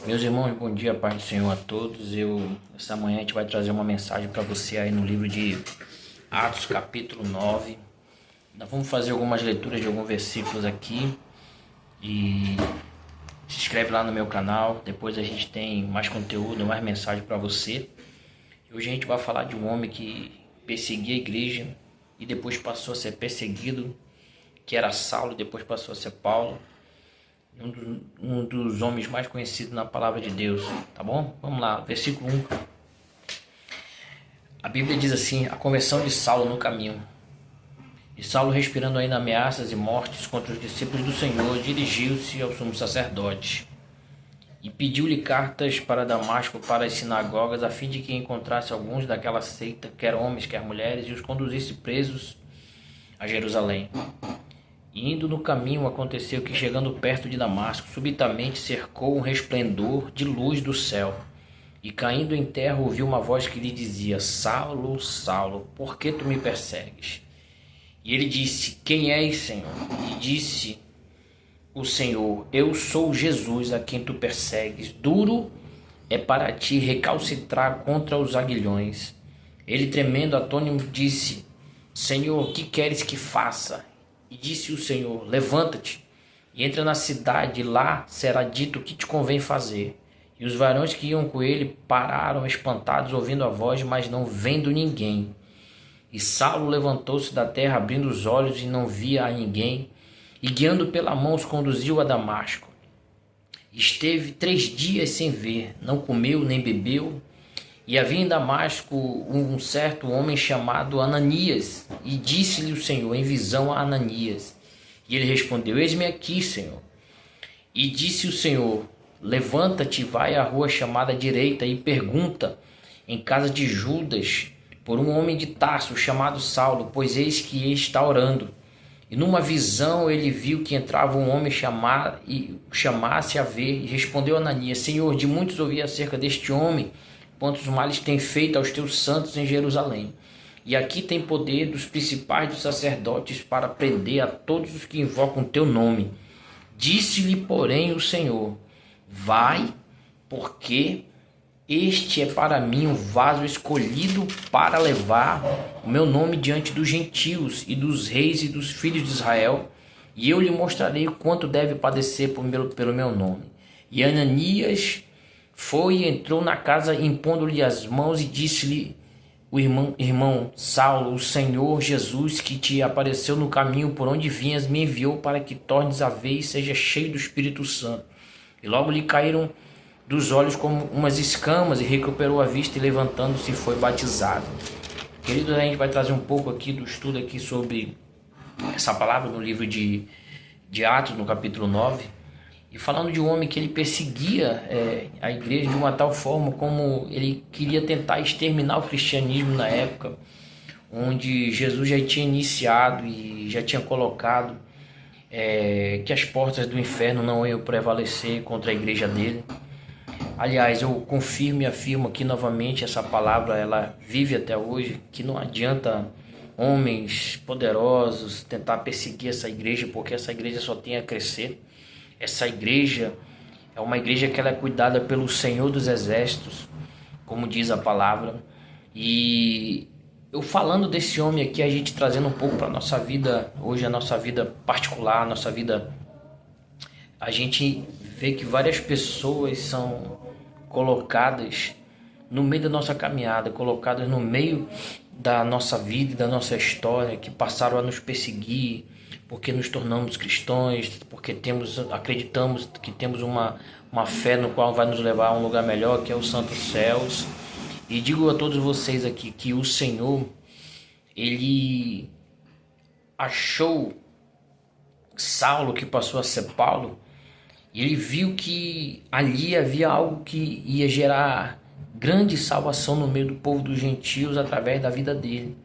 Meus irmãos, bom dia, paz do Senhor a todos. Essa manhã a gente vai trazer uma mensagem para você aí no livro de Atos, capítulo 9. Nós vamos fazer algumas leituras de alguns versículos aqui e se inscreve lá no meu canal. Depois a gente tem mais conteúdo, mais mensagem para você. Hoje a gente vai falar de um homem que perseguia a igreja e depois passou a ser perseguido, que era Saulo, e depois passou a ser Paulo. Um dos homens mais conhecidos na palavra de Deus, tá bom? Vamos lá, versículo 1. A Bíblia diz assim: a conversão de Saulo no caminho. E Saulo, respirando ainda ameaças e mortes contra os discípulos do Senhor, dirigiu-se ao sumo sacerdote e pediu-lhe cartas para Damasco, para as sinagogas, a fim de que encontrasse alguns daquela seita, quer homens, quer mulheres, e os conduzisse presos a Jerusalém. E indo no caminho, aconteceu que, chegando perto de Damasco, subitamente cercou um resplendor de luz do céu. E caindo em terra, ouviu uma voz que lhe dizia: Saulo, Saulo, por que tu me persegues? E ele disse: Quem és, Senhor? E disse o Senhor: Eu sou Jesus a quem tu persegues. Duro é para ti recalcitrar contra os aguilhões. Ele, tremendo, atônito, disse: Senhor, que queres que faça? E disse o Senhor: Levanta-te e entra na cidade, e lá será dito o que te convém fazer. E os varões que iam com ele pararam espantados, ouvindo a voz, mas não vendo ninguém. E Saulo levantou-se da terra, abrindo os olhos, e não via a ninguém, e guiando pela mão os conduziu a Damasco. Esteve 3 dias sem ver, não comeu nem bebeu. E havia em Damasco um certo homem chamado Ananias, e disse-lhe o Senhor em visão a Ananias. E ele respondeu: Eis-me aqui, Senhor. E disse o Senhor: Levanta-te, vai à rua chamada direita e pergunta em casa de Judas por um homem de Tarso chamado Saulo, pois eis que está orando. E numa visão ele viu que entrava um homem chamasse a ver, e respondeu a Ananias: Senhor, de muitos ouvi acerca deste homem, quantos males tem feito aos teus santos em Jerusalém. E aqui tem poder dos principais dos sacerdotes para prender a todos os que invocam o teu nome. Disse-lhe, porém, o Senhor: Vai, porque este é para mim um vaso escolhido para levar o meu nome diante dos gentios e dos reis e dos filhos de Israel, e eu lhe mostrarei quanto deve padecer pelo meu nome. E Ananias foi e entrou na casa, impondo-lhe as mãos, e disse-lhe o irmão Saulo: o Senhor Jesus, que te apareceu no caminho por onde vinhas, me enviou para que tornes a ver e seja cheio do Espírito Santo. E logo lhe caíram dos olhos como umas escamas, e recuperou a vista, e levantando-se foi batizado. Queridos, a gente vai trazer um pouco aqui do estudo aqui sobre essa palavra no livro de Atos, no capítulo 9. E falando de um homem que ele perseguia a igreja de uma tal forma como ele queria tentar exterminar o cristianismo na época, onde Jesus já tinha iniciado e já tinha colocado que as portas do inferno não iam prevalecer contra a igreja dele. Aliás, eu confirmo e afirmo aqui novamente, essa palavra ela vive até hoje, que não adianta homens poderosos tentar perseguir essa igreja, porque essa igreja só tem a crescer. Essa igreja é uma igreja que ela é cuidada pelo Senhor dos Exércitos, como diz a palavra. E eu falando desse homem aqui, a gente trazendo um pouco para a nossa vida, hoje a nossa vida particular, a nossa vida, a gente vê que várias pessoas são colocadas no meio da nossa caminhada, colocadas no meio da nossa vida e da nossa história, que passaram a nos perseguir, porque nos tornamos cristãos, porque acreditamos que temos uma fé no qual vai nos levar a um lugar melhor, que é os santos céus. E digo a todos vocês aqui que o Senhor, ele achou Saulo, que passou a ser Paulo, e ele viu que ali havia algo que ia gerar grande salvação no meio do povo dos gentios através da vida dele.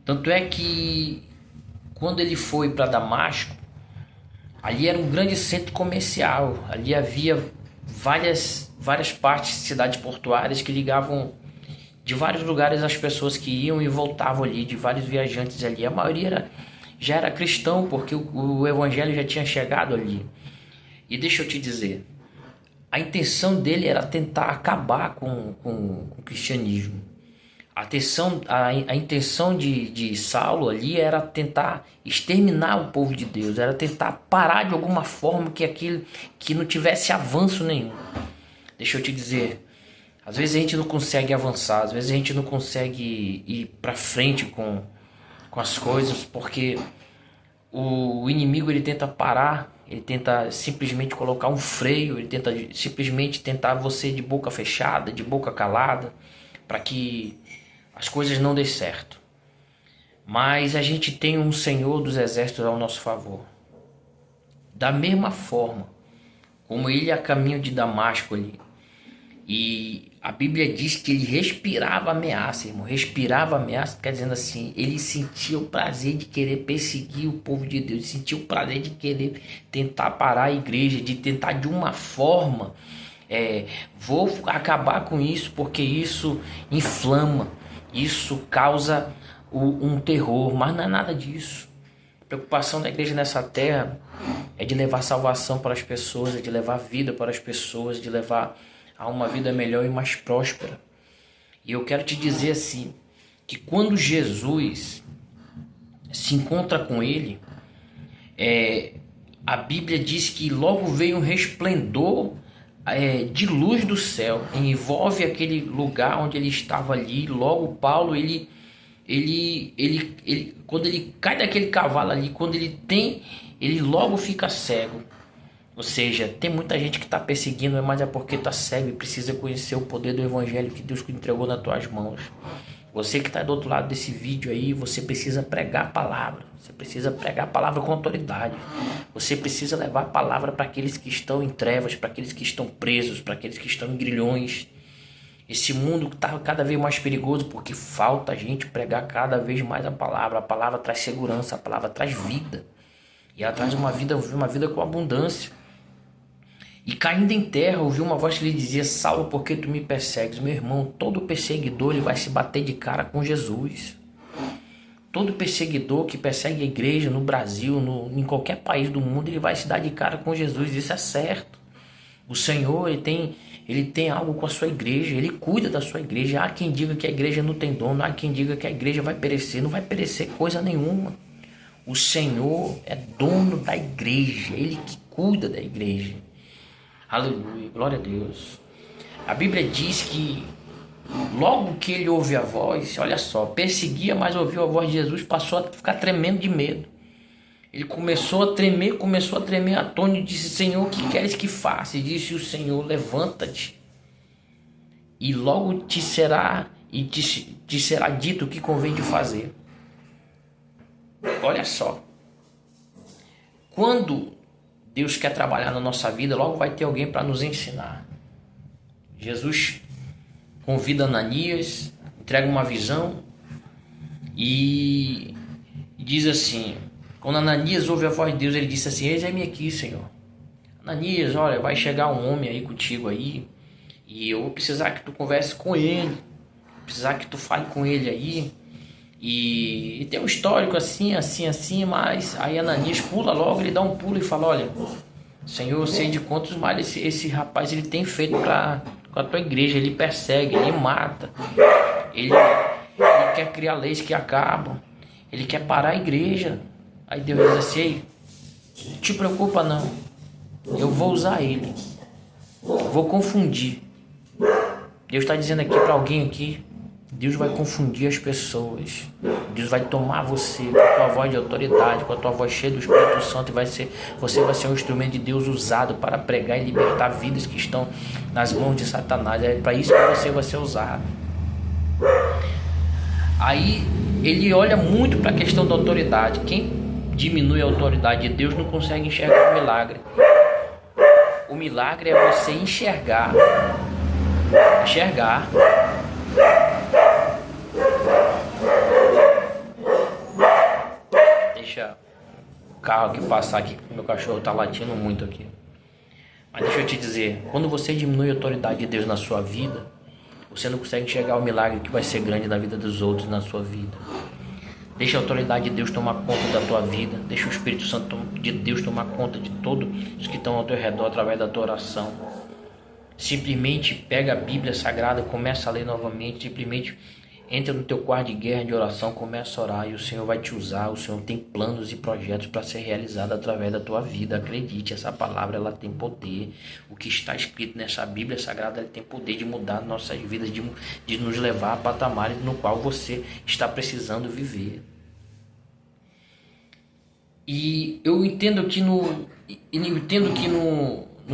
Tanto é que quando ele foi para Damasco, ali era um grande centro comercial, ali havia várias partes, cidades portuárias que ligavam de vários lugares as pessoas que iam e voltavam ali, de vários viajantes ali. A maioria já era cristão, porque o evangelho já tinha chegado ali. E deixa eu te dizer, A intenção dele era tentar acabar com o cristianismo. A intenção de Saulo ali era tentar exterminar o povo de Deus, era tentar parar de alguma forma que não tivesse avanço nenhum. Deixa eu te dizer, às vezes a gente não consegue avançar, às vezes a gente não consegue ir para frente com as coisas, porque o inimigo ele tenta parar, ele tenta simplesmente colocar um freio, ele tenta simplesmente tentar você de boca fechada, de boca calada, para que as coisas não dêem certo. Mas a gente tem um Senhor dos Exércitos ao nosso favor. Da mesma forma como ele a caminho de Damasco ali, e a Bíblia diz que ele respirava ameaça, irmão. Respirava ameaça, quer dizendo assim, ele sentia o prazer de querer perseguir o povo de Deus, sentia o prazer de querer tentar parar a igreja, de tentar de uma forma, vou acabar com isso, porque isso inflama, isso causa um terror, mas não é nada disso. A preocupação da igreja nessa terra é de levar salvação para as pessoas, é de levar vida para as pessoas, de levar a uma vida melhor e mais próspera. E eu quero te dizer assim, que quando Jesus se encontra com ele, a Bíblia diz que logo veio um resplendor de luz do céu, envolve aquele lugar onde ele estava ali. Logo Paulo, quando ele cai daquele cavalo ali, ele logo fica cego. Ou seja, tem muita gente que está perseguindo, mas é porque está cego e precisa conhecer o poder do evangelho que Deus entregou nas tuas mãos. Você que está do outro lado desse vídeo aí, você precisa pregar a palavra. Você precisa pregar a palavra com autoridade. Você precisa levar a palavra para aqueles que estão em trevas, para aqueles que estão presos, para aqueles que estão em grilhões. Esse mundo está cada vez mais perigoso porque falta a gente pregar cada vez mais a palavra. A palavra traz segurança, a palavra traz vida. E ela traz uma vida com abundância. E caindo em terra, ouviu uma voz que lhe dizia: Saulo, por que tu me persegues? Meu irmão, todo perseguidor ele vai se bater de cara com Jesus. Todo perseguidor que persegue a igreja no Brasil, em qualquer país do mundo, ele vai se dar de cara com Jesus. Isso é certo. O Senhor ele tem algo com a sua igreja, ele cuida da sua igreja. Há quem diga que a igreja não tem dono, há quem diga que a igreja vai perecer. Não vai perecer coisa nenhuma. O Senhor é dono da igreja, ele que cuida da igreja. Aleluia, glória a Deus. A Bíblia diz que logo que ele ouve a voz, olha só, perseguia, mas ouviu a voz de Jesus, passou a ficar tremendo de medo. Ele começou a tremer atônito e disse: Senhor, o que queres que faça? E disse o Senhor: levanta-te, e logo te será dito o que convém de fazer. Olha só, quando Deus quer trabalhar na nossa vida, logo vai ter alguém para nos ensinar. Jesus convida Ananias, entrega uma visão e diz assim, quando Ananias ouve a voz de Deus, ele disse assim: eis-me aqui, Senhor. Ananias, olha, vai chegar um homem aí contigo aí, e eu vou precisar que tu converse com ele, precisar que tu fale com ele aí. E tem um histórico assim, mas aí Ananias pula logo, ele dá um pulo e fala: olha, Senhor, eu sei de quantos males esse rapaz ele tem feito com a tua igreja. Ele persegue, ele mata, ele quer criar leis que acabam, ele quer parar a igreja. Aí Deus diz assim: ei, não te preocupa não, eu vou usar ele, vou confundir. Deus está dizendo aqui para alguém aqui: Deus vai confundir as pessoas. Deus vai tomar você com a tua voz de autoridade, com a tua voz cheia do Espírito Santo, e você vai ser um instrumento de Deus usado para pregar e libertar vidas que estão nas mãos de Satanás. É para isso que você vai ser usado. Aí ele olha muito para a questão da autoridade. Quem diminui a autoridade de Deus não consegue enxergar o milagre. O milagre é você enxergar. Deixa o carro aqui passar aqui, porque meu cachorro está latindo muito aqui. Mas deixa eu te dizer, quando você diminui a autoridade de Deus na sua vida, você não consegue enxergar o milagre que vai ser grande na vida dos outros, na sua vida. Deixa a autoridade de Deus tomar conta da tua vida. Deixa o Espírito Santo de Deus tomar conta de todos os que estão ao teu redor através da tua oração. Simplesmente pega a Bíblia Sagrada, começa a ler novamente, simplesmente entra no teu quarto de guerra de oração, começa a orar e o Senhor vai te usar. O Senhor tem planos e projetos para ser realizado através da tua vida. Acredite, essa palavra ela tem poder. O que está escrito nessa Bíblia Sagrada ela tem poder de mudar nossas vidas, de nos levar a patamares no qual você está precisando viver. E eu entendo que no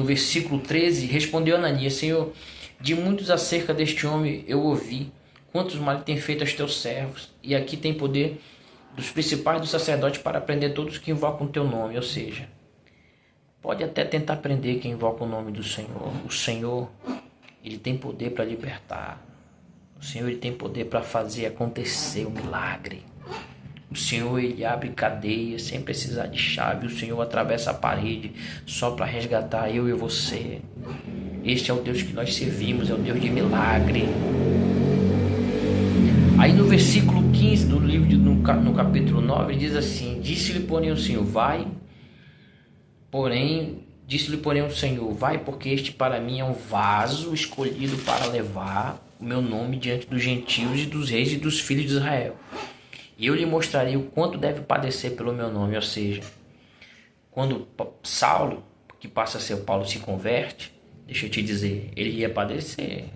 versículo 13 respondeu Ananias: Senhor, de muitos acerca deste homem eu ouvi, quantos males tem feito aos teus servos, e aqui tem poder dos principais dos sacerdotes para prender todos que invocam o teu nome. Ou seja, pode até tentar prender quem invoca o nome do Senhor. O Senhor, ele tem poder para libertar. O Senhor, ele tem poder para fazer acontecer o milagre. O Senhor, ele abre cadeias sem precisar de chave. O Senhor atravessa a parede só para resgatar eu e você. Este é o Deus que nós servimos, é o Deus de milagre. Aí no versículo 15 do livro, no capítulo 9, diz assim: Disse-lhe porém o Senhor, vai, porque este para mim é um vaso escolhido para levar o meu nome diante dos gentios e dos reis e dos filhos de Israel. E eu lhe mostrarei o quanto deve padecer pelo meu nome. Ou seja, quando Saulo, que passa a ser Paulo, se converte, deixa eu te dizer, ele ia padecer,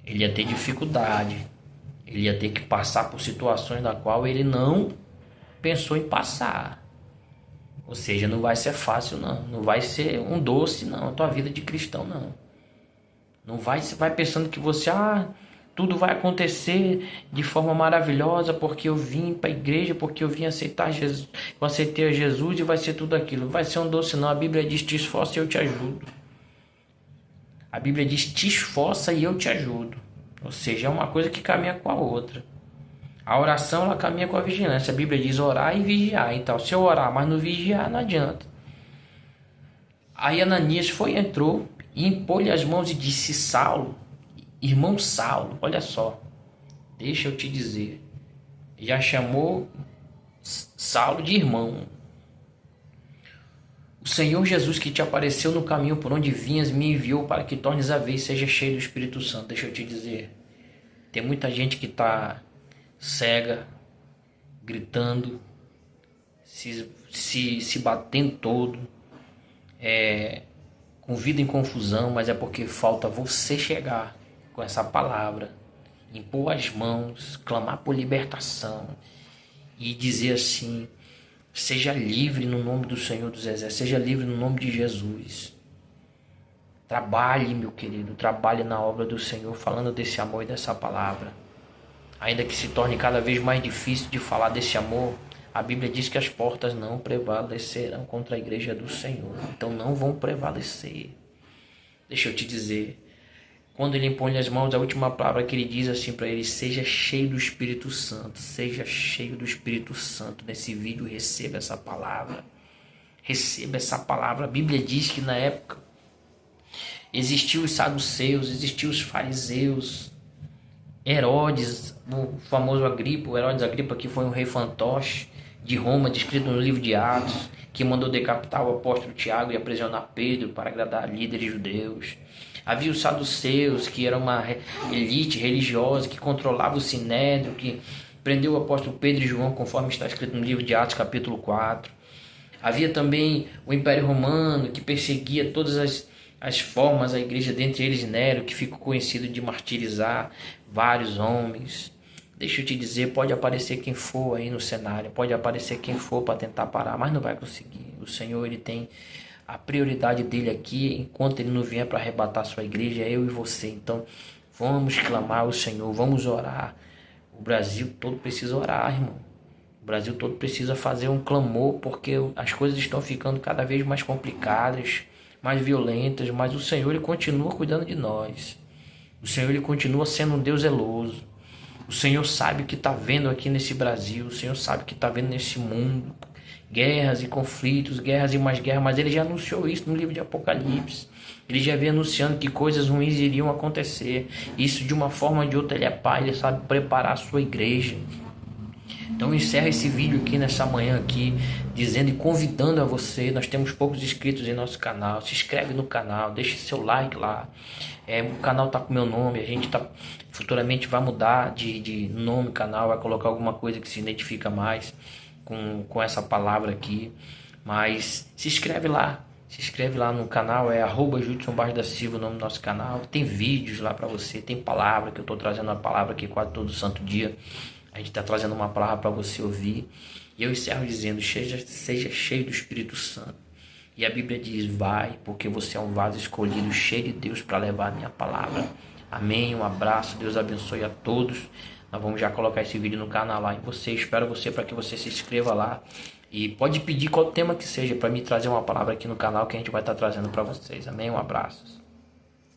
ele ia ter dificuldade, ele ia ter que passar por situações da qual ele não pensou em passar. Ou seja, não vai ser fácil não, não vai ser um doce não, a tua vida de cristão não. Não vai, você vai pensando que você, tudo vai acontecer de forma maravilhosa porque eu vim para a igreja, porque eu vim aceitar Jesus, eu aceitei Jesus e vai ser tudo aquilo. Vai ser um doce não, a Bíblia diz: te esforça e eu te ajudo. A Bíblia diz: te esforça e eu te ajudo. Ou seja, é uma coisa que caminha com a outra. A oração ela caminha com a vigilância. A Bíblia diz orar e vigiar. Então, se eu orar, mas não vigiar, não adianta. Aí Ananias entrou e impôs-lhe as mãos e disse: Saulo, irmão Saulo, olha só, deixa eu te dizer, já chamou Saulo de irmão. O Senhor Jesus que te apareceu no caminho por onde vinhas me enviou para que tornes a ver e seja cheio do Espírito Santo. Deixa eu te dizer, tem muita gente que está cega, gritando, se batendo todo, com vida em confusão, mas é porque falta você chegar com essa palavra, impor as mãos, clamar por libertação e dizer assim: seja livre no nome do Senhor dos Exércitos, seja livre no nome de Jesus. Trabalhe, meu querido, trabalhe na obra do Senhor, falando desse amor e dessa palavra. Ainda que se torne cada vez mais difícil de falar desse amor, a Bíblia diz que as portas não prevalecerão contra a igreja do Senhor. Então não vão prevalecer. Deixa eu te dizer, quando ele impõe as mãos, a última palavra que ele diz assim para ele: seja cheio do Espírito Santo, seja cheio do Espírito Santo. Nesse vídeo receba essa palavra, receba essa palavra. A Bíblia diz que na época existiam os saduceus, existiam os fariseus, Herodes, o famoso Agripa, o Herodes Agripa, que foi um rei fantoche de Roma, descrito no livro de Atos, que mandou decapitar o apóstolo Tiago e aprisionar Pedro para agradar líderes judeus. Havia os saduceus, que era uma elite religiosa que controlava o sinédrio, que prendeu o apóstolo Pedro e João, conforme está escrito no livro de Atos, capítulo 4. Havia também o Império Romano, que perseguia todas as formas a igreja, dentre eles Nero, que ficou conhecido de martirizar vários homens. Deixa eu te dizer, pode aparecer quem for aí no cenário, pode aparecer quem for para tentar parar, mas não vai conseguir. O Senhor, ele tem a prioridade dele aqui, enquanto ele não vier para arrebatar a sua igreja, é eu e você. Então vamos clamar ao Senhor, vamos orar. O Brasil todo precisa orar, irmão. O Brasil todo precisa fazer um clamor, porque as coisas estão ficando cada vez mais complicadas, mais violentas, mas o Senhor, ele continua cuidando de nós. O Senhor, ele continua sendo um Deus zeloso. O Senhor sabe o que está vendo aqui nesse Brasil, o Senhor sabe o que está vendo nesse mundo. Guerras e conflitos, guerras e mais guerras, mas ele já anunciou isso no livro de Apocalipse. Ele já vem anunciando que coisas ruins iriam acontecer. Isso de uma forma ou de outra ele é pai, ele sabe preparar a sua igreja. Então eu encerro esse vídeo aqui nessa manhã aqui, dizendo e convidando a você. Nós temos poucos inscritos em nosso canal. Se inscreve no canal, deixe seu like lá. O canal tá com meu nome, a gente tá futuramente vai mudar de nome canal, vai colocar alguma coisa que se identifica mais com essa palavra aqui. Mas se inscreve lá. Se inscreve lá no canal, é @JudsonBarros da Silva, o nome do nosso canal. Tem vídeos lá para você, tem palavra, que eu estou trazendo uma palavra aqui quase todo santo dia. A gente está trazendo uma palavra para você ouvir. E eu encerro dizendo, seja cheio do Espírito Santo. E a Bíblia diz, vai, porque você é um vaso escolhido, cheio de Deus para levar a minha palavra. Amém, um abraço, Deus abençoe a todos. Nós vamos já colocar esse vídeo no canal lá. E espero você para que você se inscreva lá. E pode pedir qual tema que seja para me trazer uma palavra aqui no canal que a gente vai estar trazendo para vocês. Amém, um abraço.